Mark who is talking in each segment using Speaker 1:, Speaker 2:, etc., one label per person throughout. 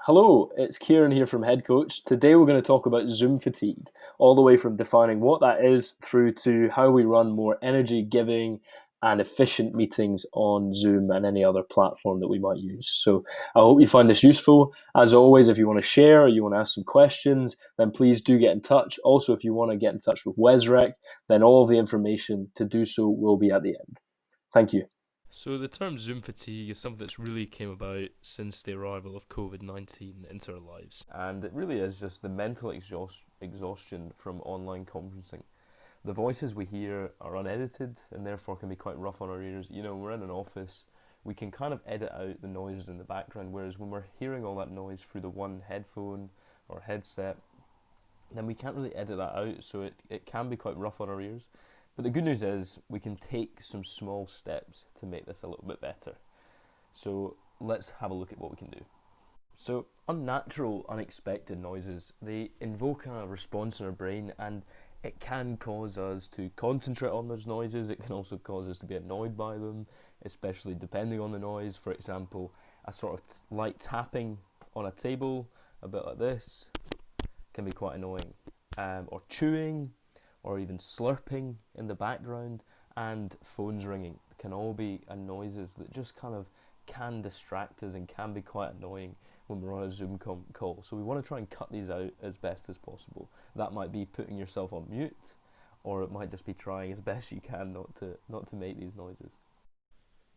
Speaker 1: Hello, it's Kieran here from headcoach. Today we're going to talk about Zoom fatigue, all the way from defining what that is through to how we run more energy giving and efficient meetings on Zoom and any other platform that we might use. So I hope you find this useful. As always, if you want to share or you want to ask some questions, then please do get in touch. Also, if you want to get in touch with WSREC, then all of the information to do so will be at the end. Thank you.
Speaker 2: So the term Zoom fatigue is something that's really came about since the arrival of COVID-19 into our lives. And it really is just the mental exhaustion from online conferencing. The voices we hear are unedited and therefore can be quite rough on our ears. You know, we're in an office, we can kind of edit out the noises in the background, whereas when we're hearing all that noise through the one headphone or headset, then we can't really edit that out, so it can be quite rough on our ears. But the good news is we can take some small steps to make this a little bit better. So let's have a look at what we can do. So unnatural, unexpected noises, they invoke a response in our brain, and it can cause us to concentrate on those noises. It can also cause us to be annoyed by them, especially depending on the noise. For example, a sort of light tapping on a table, a bit like this, can be quite annoying. Or chewing, or even slurping in the background, and phones ringing can all be noises that just kind of can distract us and can be quite annoying when we're on a Zoom call. So we want to try and cut these out as best as possible. That might be putting yourself on mute, or it might just be trying as best you can not to make these noises.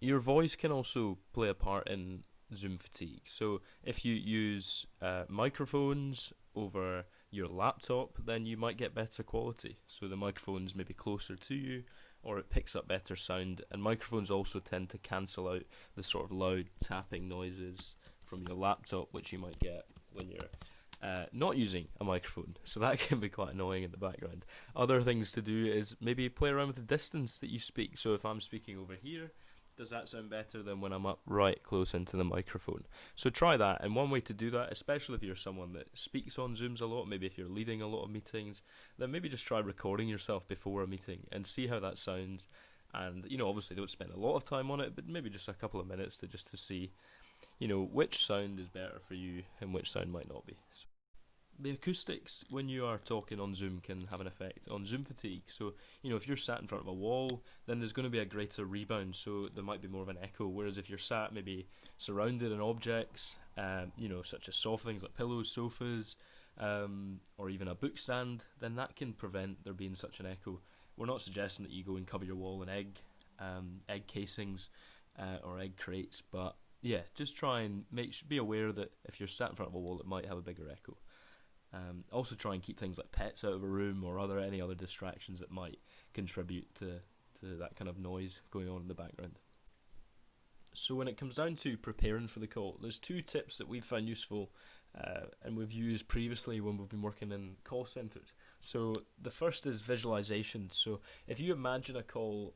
Speaker 2: Your voice can also play a part in Zoom fatigue. So if you use microphones over your laptop, then you might get better quality. So the microphone's maybe closer to you, or it picks up better sound. And microphones also tend to cancel out the sort of loud tapping noises from your laptop, which you might get when you're not using a microphone. So that can be quite annoying in the background. Other things to do is maybe play around with the distance that you speak. So if I'm speaking over here, does that sound better than when I'm up right close into the microphone? So try that. And one way to do that, especially if you're someone that speaks on Zooms a lot, maybe if you're leading a lot of meetings, then maybe just try recording yourself before a meeting and see how that sounds. And, obviously don't spend a lot of time on it, but maybe just a couple of minutes to see, which sound is better for you and which sound might not be. So the acoustics when you are talking on Zoom can have an effect on Zoom fatigue. So, if you're sat in front of a wall, then there's going to be a greater rebound, so there might be more of an echo. Whereas if you're sat maybe surrounded in objects, such as soft things like pillows, sofas, or even a book stand, then that can prevent there being such an echo. We're not suggesting that you go and cover your wall in egg casings or egg crates, but yeah, just try and be aware that if you're sat in front of a wall, it might have a bigger echo. Also try and keep things like pets out of a room or any other distractions that might contribute to that kind of noise going on in the background. So when it comes down to preparing for the call, there's two tips that we've found useful and we've used previously when we've been working in call centres. So the first is visualization. So if you imagine a call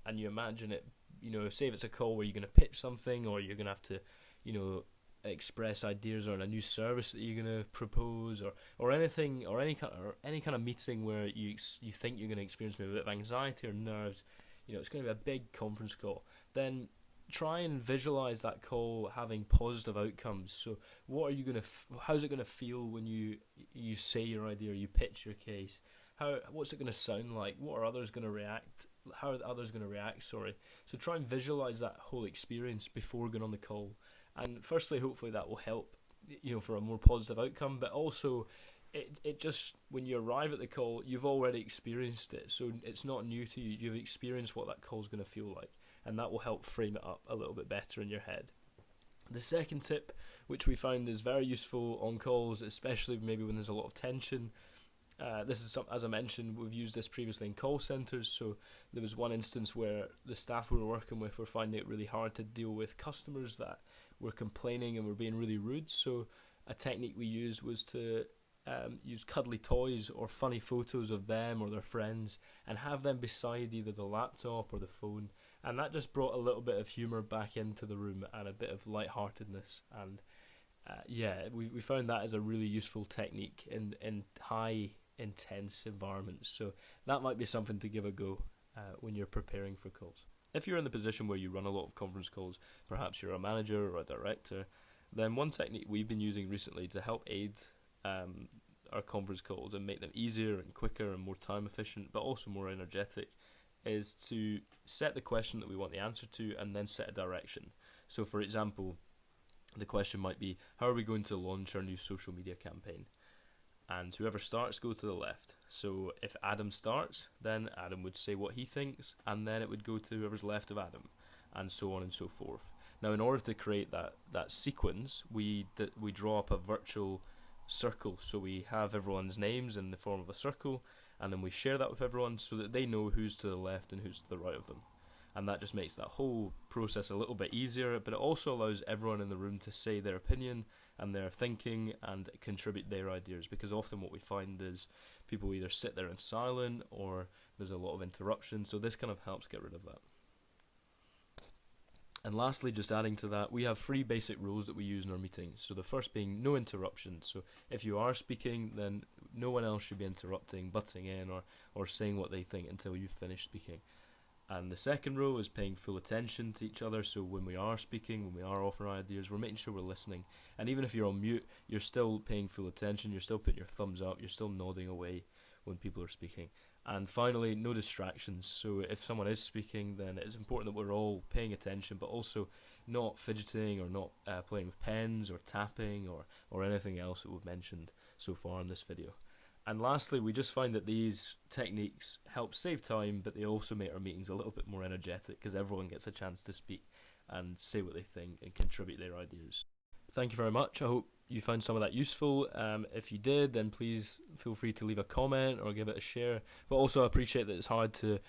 Speaker 2: and you imagine it, say if it's a call where you're going to pitch something or you're going to have to, express ideas on a new service that you're going to propose or anything or any kind of meeting where you think you're going to experience maybe a bit of anxiety or nerves, it's going to be a big conference call, then try and visualize that call having positive outcomes. So what are you going to how's it going to feel when you say your idea or you pitch your case? What's it going to sound like? What are others going to react? How are others going to react? So try and visualize that whole experience before going on the call. And firstly, hopefully that will help, for a more positive outcome. But also, it just, when you arrive at the call, you've already experienced it. So it's not new to you. You've experienced what that call's going to feel like. And that will help frame it up a little bit better in your head. The second tip, which we found is very useful on calls, especially maybe when there's a lot of tension. This is as I mentioned, we've used this previously in call centres. So there was one instance where the staff we were working with were finding it really hard to deal with customers that were complaining and were being really rude. So a technique we used was to use cuddly toys or funny photos of them or their friends and have them beside either the laptop or the phone. And that just brought a little bit of humour back into the room and a bit of lightheartedness. And we found that as a really useful technique in high intense environments. So that might be something to give a go when you're preparing for calls. If you're in the position where you run a lot of conference calls, perhaps you're a manager or a director, Then one technique we've been using recently to help aid our conference calls and make them easier and quicker and more time efficient, but also more energetic, is to set the question that we want the answer to and then set a direction. So for example, the question might be, how are we going to launch our new social media campaign? And whoever starts, go to the left. So if Adam starts, then Adam would say what he thinks, and then it would go to whoever's left of Adam, and so on and so forth. Now, in order to create that sequence, we draw up a virtual circle. So we have everyone's names in the form of a circle, and then we share that with everyone so that they know who's to the left and who's to the right of them. And that just makes that whole process a little bit easier, but it also allows everyone in the room to say their opinion and their thinking and contribute their ideas, because often what we find is people either sit there in silence or there's a lot of interruption, so this kind of helps get rid of that. And lastly, just adding to that, we have 3 basic rules that we use in our meetings. So the first being no interruptions. So if you are speaking, then no one else should be interrupting, butting in, or saying what they think until you've finished speaking. And the second rule is paying full attention to each other. So when we are speaking, when we are offering ideas, we're making sure we're listening. And even if you're on mute, you're still paying full attention. You're still putting your thumbs up. You're still nodding away when people are speaking. And finally, no distractions. So if someone is speaking, then it's important that we're all paying attention, but also not fidgeting or not playing with pens or tapping or anything else that we've mentioned so far in this video. And lastly, we just find that these techniques help save time, but they also make our meetings a little bit more energetic because everyone gets a chance to speak and say what they think and contribute their ideas. Thank you very much. I hope you found some of that useful. If you did, then please feel free to leave a comment or give it a share. But also I appreciate that it's hard to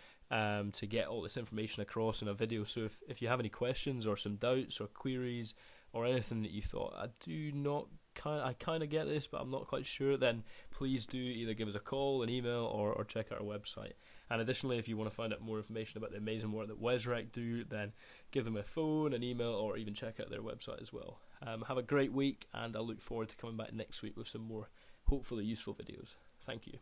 Speaker 2: get all this information across in a video. So if you have any questions or some doubts or queries or anything that you thought, I kind of get this, but I'm not quite sure, then please do either give us a call, an email, or check out our website. And additionally, if you want to find out more information about the amazing work that WSREC do, then give them a phone, an email, or even check out their website as well. Have a great week, and I look forward to coming back next week with some more hopefully useful videos. Thank you.